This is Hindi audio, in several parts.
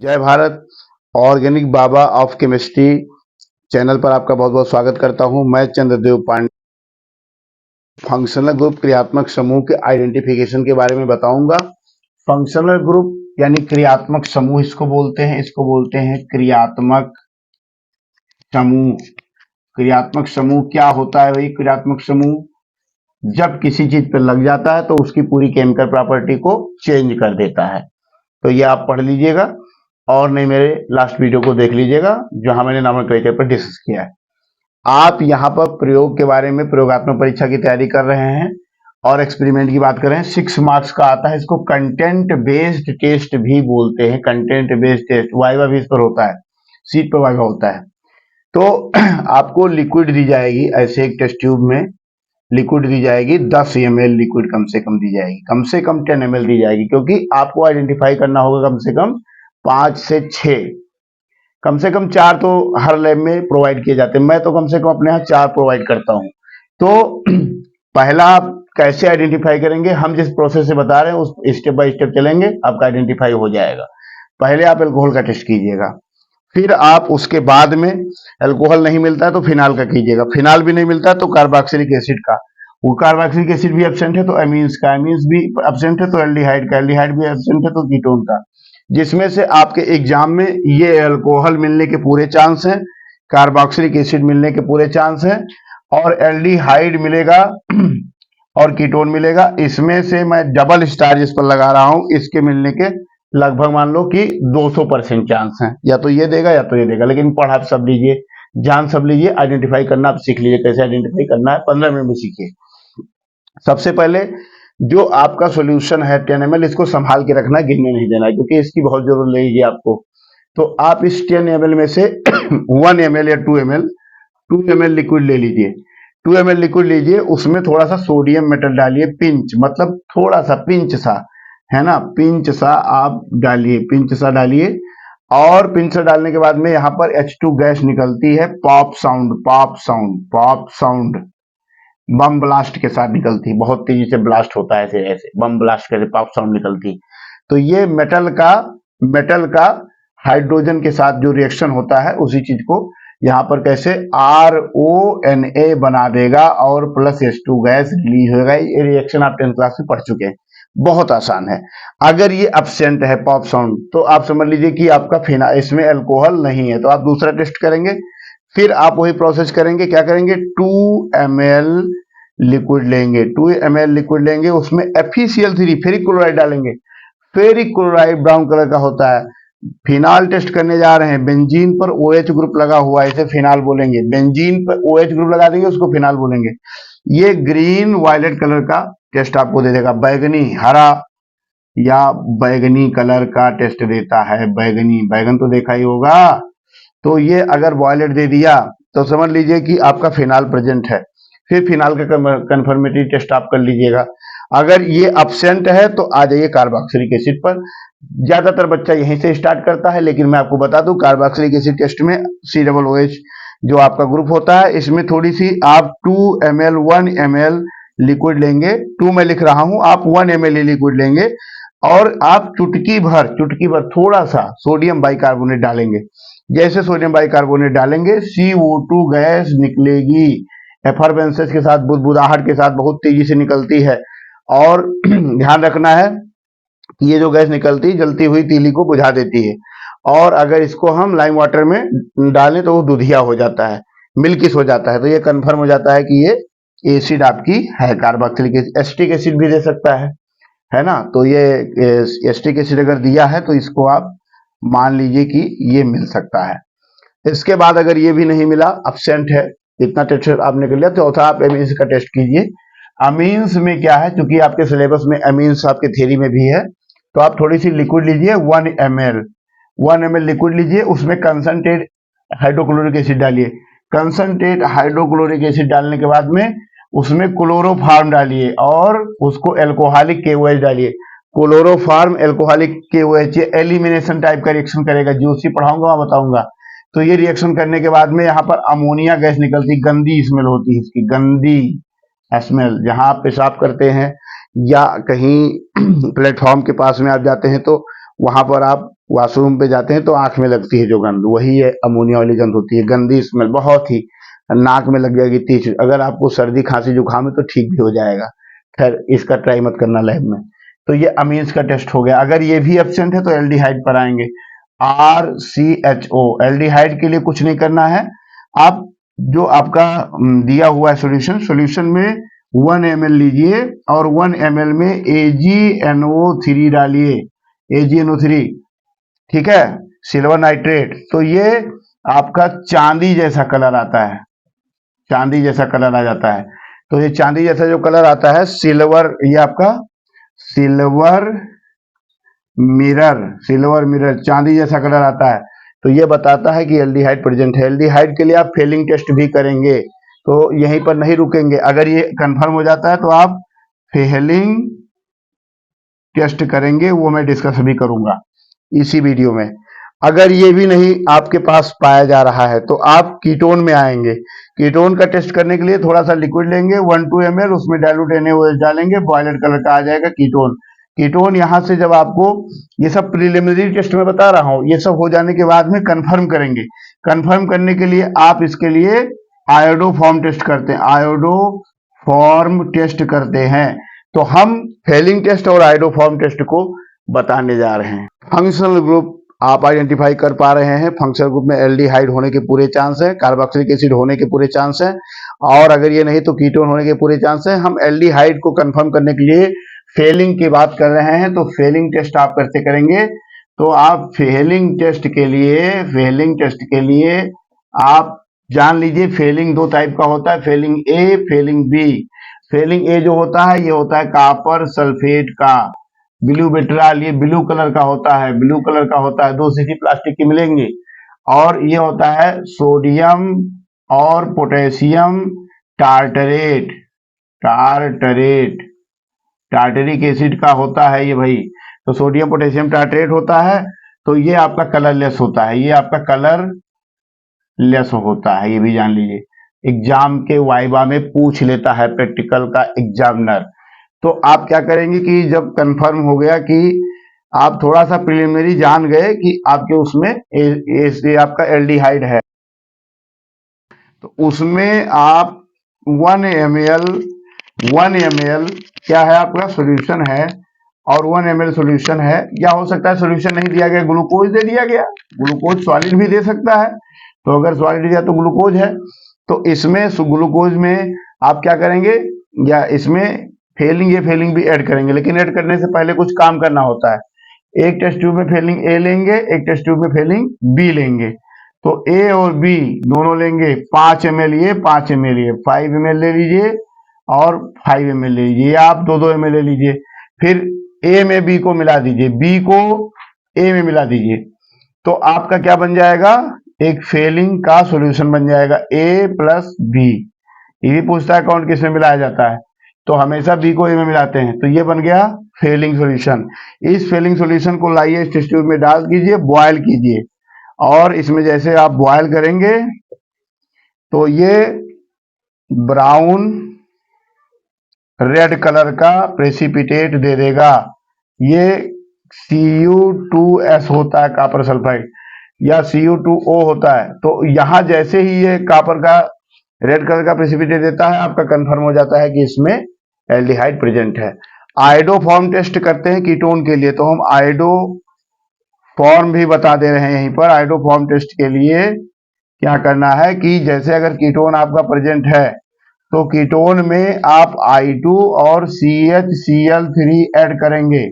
जय Bharat. Organic Baba of chemistry channel पर आपका बहुत बहुत स्वागत करता हूं। मैं चंद्रदेव पांडे फंक्शनल ग्रुप क्रियात्मक समूह के आइडेंटिफिकेशन के बारे में बताऊंगा। फंक्शनल ग्रुप यानी क्रियात्मक समूह इसको बोलते हैं क्रियात्मक समूह। क्रियात्मक समूह क्या होता है भाई? क्रियात्मक समूह जब किसी चीज पर लग जाता है तो उसकी पूरी केमिकल प्रॉपर्टी को चेंज कर देता है। तो ये आप पढ़ लीजिएगा और नहीं मेरे लास्ट वीडियो को देख लीजिएगा जहां मैंने नोमेनक्लेचर पर डिस्कस किया है। आप यहाँ पर प्रयोग के बारे में प्रयोगात्मक परीक्षा की तैयारी कर रहे हैं और एक्सपेरिमेंट की बात कर रहे हैं। 6 मार्क्स का आता है, इसको कंटेंट बेस्ड टेस्ट भी बोलते हैं। कंटेंट बेस्ड टेस्ट वाइवा भी इस पर होता है, सीट पर वाइवा होता है। तो आपको लिक्विड दी जाएगी, ऐसे एक टेस्ट ट्यूब में लिक्विड दी जाएगी, 10 ml लिक्विड कम से कम दी जाएगी, कम से कम 10 ml दी जाएगी, क्योंकि आपको आइडेंटिफाई करना होगा कम से कम 5 से 6, कम से कम 4 तो हर लैब में प्रोवाइड किए जाते हैं। मैं तो कम से कम अपने यहाँ 4 प्रोवाइड करता हूँ। तो पहला आप कैसे आइडेंटिफाई करेंगे? हम जिस प्रोसेस से बता रहे हैं उस स्टेप बाय स्टेप चलेंगे, आपका आइडेंटिफाई हो जाएगा। पहले आप एल्कोहल का टेस्ट कीजिएगा, फिर आप उसके बाद में एल्कोहल नहीं मिलता है तो फिनाल का कीजिएगा, फिनाल भी नहीं मिलता है तो कार्बोक्सिलिक एसिड का, वो कार्बोक्सिलिक एसिड भी एब्सेंट है तो एमीन्स का, एमीन्स भी एब्सेंट है तो एल्डिहाइड का, एल्डिहाइड भी एब्सेंट है तो कीटोन का। जिसमें से आपके एग्जाम में ये एल्कोहल मिलने के पूरे चांस हैं, कार्बोक्सिलिक एसिड मिलने के पूरे चांस हैं और एल्डिहाइड मिलेगा और कीटोन मिलेगा। इसमें से मैं डबल स्टार जिस पर लगा रहा हूं, इसके मिलने के लगभग मान लो कि 200% चांस है, या तो ये देगा या तो ये देगा। लेकिन पढ़ आप सब लीजिए, जान सब लीजिए, आइडेंटिफाई करना आप सीख लीजिए, कैसे आइडेंटिफाई करना है 15 मिनट में सीखिए। सबसे पहले जो आपका सॉल्यूशन है 10 ml, इसको संभाल के रखना है, गिरने नहीं देना है, क्योंकि इसकी बहुत जरूरत लगेगी आपको। तो आप इस 10 ml में से 1 ml या 2 ml लिक्विड ले लीजिए। 2 ml लिक्विड लीजिए, उसमें थोड़ा सा सोडियम मेटल डालिए, पिंच मतलब थोड़ा सा, पिंच सा, है ना, पिंच सा आप डालिए, पिंच सा डालिए। और पिंच सा डालने के बाद में यहाँ पर H2 गैस निकलती है, pop sound, pop sound, pop sound, bomb blast के साथ निकलती है, बहुत तेजी से ब्लास्ट होता है, ऐसे ऐसे बम ब्लास्ट के पॉप साउंड निकलती। तो ये मेटल का हाइड्रोजन के साथ जो रिएक्शन होता है उसी चीज को यहाँ पर कैसे RONA बना देगा और प्लस H2 गैस रिलीज होगा। ये रिएक्शन आप 10th क्लास में पढ़ चुके हैं, बहुत आसान है। अगर ये एब्सेंट है पॉप साउंड तो आप समझ लीजिए कि आपका फिना इसमें अल्कोहल नहीं है, तो आप दूसरा टेस्ट करेंगे। फिर आप वही प्रोसेस करेंगे, क्या करेंगे? 2 ml लिक्विड लेंगे, 2 ml लिक्विड लेंगे, उसमें FeCl3 फेरिक क्लोराइड डालेंगे। फेरिक क्लोराइड ब्राउन कलर का होता है। फिनाल टेस्ट करने जा रहे हैं, बेंजीन पर OH ग्रुप लगा हुआ है, इसे फिनाल बोलेंगे। बेंजीन पर OH ग्रुप लगा देंगे, उसको फिनाल बोलेंगे। ये ग्रीन वायलेट कलर का टेस्ट आपको दे देगा, बैगनी, हरा या बैगनी कलर का टेस्ट देता है। बैगनी, बैगन तो देखा ही होगा। तो ये अगर वॉयलेट दे दिया तो समझ लीजिए कि आपका फिनाल प्रेजेंट है। फिर फिनाल का कन्फर्मेटरी टेस्ट आप कर लीजिएगा। अगर ये एब्सेंट है तो आ जाइए कार्बोक्सिलिक एसिड पर। ज्यादातर बच्चा यहीं से स्टार्ट करता है, लेकिन मैं आपको बता दूं कार्बोक्सिलिक एसिड टेस्ट में COOH जो आपका ग्रुप होता है, इसमें थोड़ी सी आप 2 ml 1 ml लिक्विड लेंगे। 2 मैं लिख रहा हूं, आप 1 ml लिक्विड लेंगे और आप चुटकी भर थोड़ा सा सोडियम बाइकार्बोनेट डालेंगे। जैसे सोडियम बाइकार्बोनेट डालेंगे CO2 गैस निकलेगी, एफरवेंसेस के साथ, बुदबुदाहट के साथ बहुत तेजी से निकलती है। और ध्यान रखना है कि ये जो गैस निकलती है जलती हुई तीली को बुझा देती है, और अगर इसको हम लाइम वाटर में डालें तो वो दूधिया हो जाता है, मिल्किश हो जाता है। तो ये कंफर्म हो जाता है कि ये एसिड आपकी है कार्बोक्सिलिक एसिड। एसिटिक एसिड भी दे सकता है ना। तो ये एसिटिक एसिड अगर दिया है तो इसको आप मान लीजिए कि ये मिल सकता है। इसके बाद अगर ये भी नहीं मिला, एब्सेंट है, इतना टेस्ट आपने कर लिया, तो चौथा आप एमीन्स का टेस्ट कीजिए। अमीन्स में क्या है, क्योंकि आपके सिलेबस में अमीन्स आपके थ्योरी में भी है, तो आप थोड़ी सी लिक्विड लीजिए, 1 ml लिक्विड लीजिए, उसमें कंसंट्रेट हाइड्रोक्लोरिक एसिड डालिए। कंसंट्रेट हाइड्रोक्लोरिक एसिड डालने के बाद में उसमें क्लोरोफॉर्म डालिए और उसको एल्कोहलिक KOH डालिए। Chloroform alcoholic KOH elimination type का रिएक्शन करेगा, GOC पढ़ाऊंगा वहां बताऊंगा। तो ये रिएक्शन करने के बाद में यहाँ पर अमोनिया गैस निकलती, गंदी स्मेल होती है इसकी, गंदी स्मेल। जहां आप पेशाब करते हैं या कहीं प्लेटफॉर्म के पास में आप जाते हैं तो वहां पर आप वॉशरूम पे जाते हैं तो आंख में लगती है जो गंध, वही है अमोनिया वाली गंध होती है। गंदी स्मेल, बहुत ही, नाक में लग जाएगी तीस। अगर आपको सर्दी खांसी जुकाम है तो ठीक भी हो जाएगा। खैर इसका ट्राई मत करना लैब में। तो ये अमीन्स का टेस्ट हो गया। अगर ये भी एब्सेंट है तो एल्डिहाइड पर आएंगे। RCHO, एल्डिहाइड के लिए कुछ नहीं करना है। आप जो आपका दिया हुआ है सॉल्यूशन में 1 ml लीजिए और 1 ml में AgNO3 डालिए। AgNO3, ठीक है, सिल्वर नाइट्रेट। तो ये आपका चांदी जैसा कलर आता है, चांदी जैसा कलर आ जाता है। तो ये चांदी जैसा जो कलर आता है सिल्वर, ये आपका सिल्वर मिरर चांदी जैसा कलर आता है। तो ये बताता है कि एल्डिहाइड प्रेजेंट है। एल्डिहाइड के लिए आप फेलिंग टेस्ट भी करेंगे, तो यहीं पर नहीं रुकेंगे। अगर ये कंफर्म हो जाता है तो आप फेलिंग टेस्ट करेंगे, वो मैं डिस्कस भी करूंगा इसी वीडियो में। अगर ये भी नहीं आपके पास पाया जा रहा है तो आप कीटोन में आएंगे। कीटोन का टेस्ट करने के लिए थोड़ा सा लिक्विड लेंगे 1-2 ml, उसमें डाइल्यूट NaOH डालेंगे, वॉयलेट कलर का आ जाएगा कीटोन। कीटोन यहाँ से जब आपको, ये सब प्रिलिमिनरी टेस्ट में बता रहा हूँ, ये सब हो जाने के बाद में कंफर्म करेंगे। कंफर्म करने के लिए आप इसके लिए आयोडोफॉर्म टेस्ट करते हैं, आयोडोफॉर्म टेस्ट करते हैं। तो हम फेलिंग टेस्ट और आयोडोफॉर्म टेस्ट को बताने जा रहे हैं। फंक्शनल ग्रुप आप आइडेंटिफाई कर पा रहे हैं। फंक्शनल ग्रुप में एल्डिहाइड होने के पूरे चांस है, कार्बोक्सिलिक एसिड होने के पूरे चांस है, और अगर ये नहीं तो कीटोन होने के पूरे चांस है। हम एल्डिहाइड को कंफर्म करने के लिए फेलिंग की बात कर रहे हैं, तो फेलिंग टेस्ट आप कैसे करेंगे? तो आप फेलिंग टेस्ट के लिए आप जान लीजिए फेलिंग दो टाइप का होता है, Fehling A, Fehling B. Fehling A जो होता है ये होता है कॉपर सल्फेट का, ब्लू विट्राल, ये ब्लू कलर का होता है, ब्लू कलर का होता है, 2 सीसी प्लास्टिक की मिलेंगी। और ये होता है सोडियम और पोटेशियम टार्टरेट, टार्टरिक एसिड का होता है ये भाई। तो सोडियम पोटेशियम टार्टरेट होता है, तो ये आपका कलरलेस होता है, ये आपका कलरलेस होता है, ये भी जान लीजिए। एग्जाम के वाइवा में पूछ लेता है प्रैक्टिकल का एग्जामिनर। तो आप क्या करेंगे कि जब कंफर्म हो गया कि आप थोड़ा सा प्रिलिमिनरी जान गए कि आपके उसमें आपका एल्डिहाइड है, तो उसमें आप 1 ml क्या है आपका सॉल्यूशन है, और 1 ml सॉल्यूशन है, या हो सकता है सॉल्यूशन नहीं दिया गया, ग्लूकोज दे दिया गया, ग्लूकोज सॉलिड भी दे सकता है। तो अगर सॉलिड दिया तो ग्लूकोज है, तो इसमें ग्लूकोज में आप क्या करेंगे, या इसमें फेलिंग भी ऐड करेंगे। लेकिन ऐड करने से पहले कुछ काम करना होता है। एक टेस्ट ट्यूब में फेलिंग ए लेंगे, एक टेस्ट ट्यूब में फेलिंग बी लेंगे। तो ए और बी दोनों लेंगे 5 ml ये, 5 ml ये, 5 ml ले लीजिए और 5 ml ले लीजिए, या आप 2-2 ml ले लीजिए। फिर ए में बी को मिला दीजिए, बी को ए में मिला दीजिए। तो आपका क्या बन जाएगा, एक फेलिंग का सॉल्यूशन बन जाएगा, ए प्लस बी। ये भी पूछता है कौन किसमें मिलाया जाता है, तो हमेशा बी को ए में मिलाते हैं। तो ये बन गया फेलिंग सॉल्यूशन। इस फेलिंग सॉल्यूशन को लाइए, इस टेस्ट ट्यूब में डाल दीजिए, बॉयल कीजिए, और इसमें जैसे आप बॉयल करेंगे तो ये ब्राउन रेड कलर का प्रेसिपिटेट दे देगा। ये Cu2S होता है, कॉपर सल्फाइड, या Cu2O होता है। तो यहां जैसे ही ये कॉपर का रेड कलर का प्रेसिपिटेट देता है, आपका कंफर्म हो जाता है कि इसमें एल्डिहाइड प्रेजेंट है। आयोडो फॉर्म टेस्ट करते हैं कीटोन के लिए, तो हम आयोडो फॉर्म भी बता दे रहे हैं यहीं पर। आयोडो फॉर्म टेस्ट के लिए क्या करना है कि जैसे अगर कीटोन आपका प्रेजेंट है तो कीटोन में आप I2 और CHCl3 ऐड करेंगे।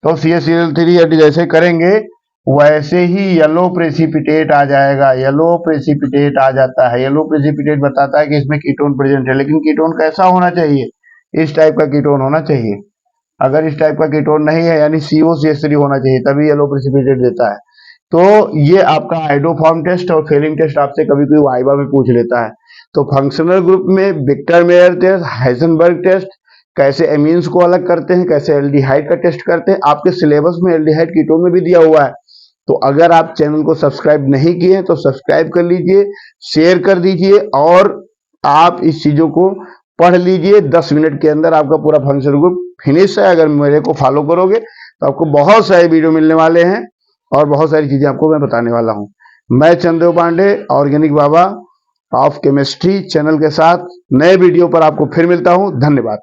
तो CHCl3 ऐड जैसे करेंगे वैसे ही येलो प्रेसिपिटेट आ जाएगा, येलो प्रेसिपिटेट आ जाता है। येलो प्रेसिपिटेट बताता है कि इसमें कीटोन प्रेजेंट है। लेकिन कीटोन कैसा होना चाहिए, इस टाइप का कीटोन होना चाहिए। अगर इस टाइप का कीटोन नहीं है, यानी COCH3 होना चाहिए, तभी येलो प्रेसिपिटेट देता है। तो ये आपका आयोडोफॉर्म टेस्ट और फेलिंग टेस्ट आपसे कभी कोई वाइवा में पूछ लेता है। तो फंक्शनल ग्रुप में Victor Meyer test, Heisenberg test, कैसे एमीन्स को अलग करते हैं, कैसे एल्डिहाइड का टेस्ट करते हैं, आपके सिलेबस में एल्डिहाइड कीटोन में भी दिया हुआ है। तो अगर आप चैनल को सब्सक्राइब नहीं किए हैं तो सब्सक्राइब कर लीजिए, शेयर कर दीजिए, और आप इस चीजों को पढ़ लीजिए। 10 मिनट के अंदर आपका पूरा फंक्शनल ग्रुप फिनिश है। अगर मेरे को फॉलो करोगे तो आपको बहुत सारे वीडियो मिलने वाले हैं और बहुत सारी चीजें आपको मैं बताने वाला हूं। मैं Chandradev Pandey organic Baba of chemistry channel के साथ नए वीडियो पर आपको फिर मिलता हूं। धन्यवाद।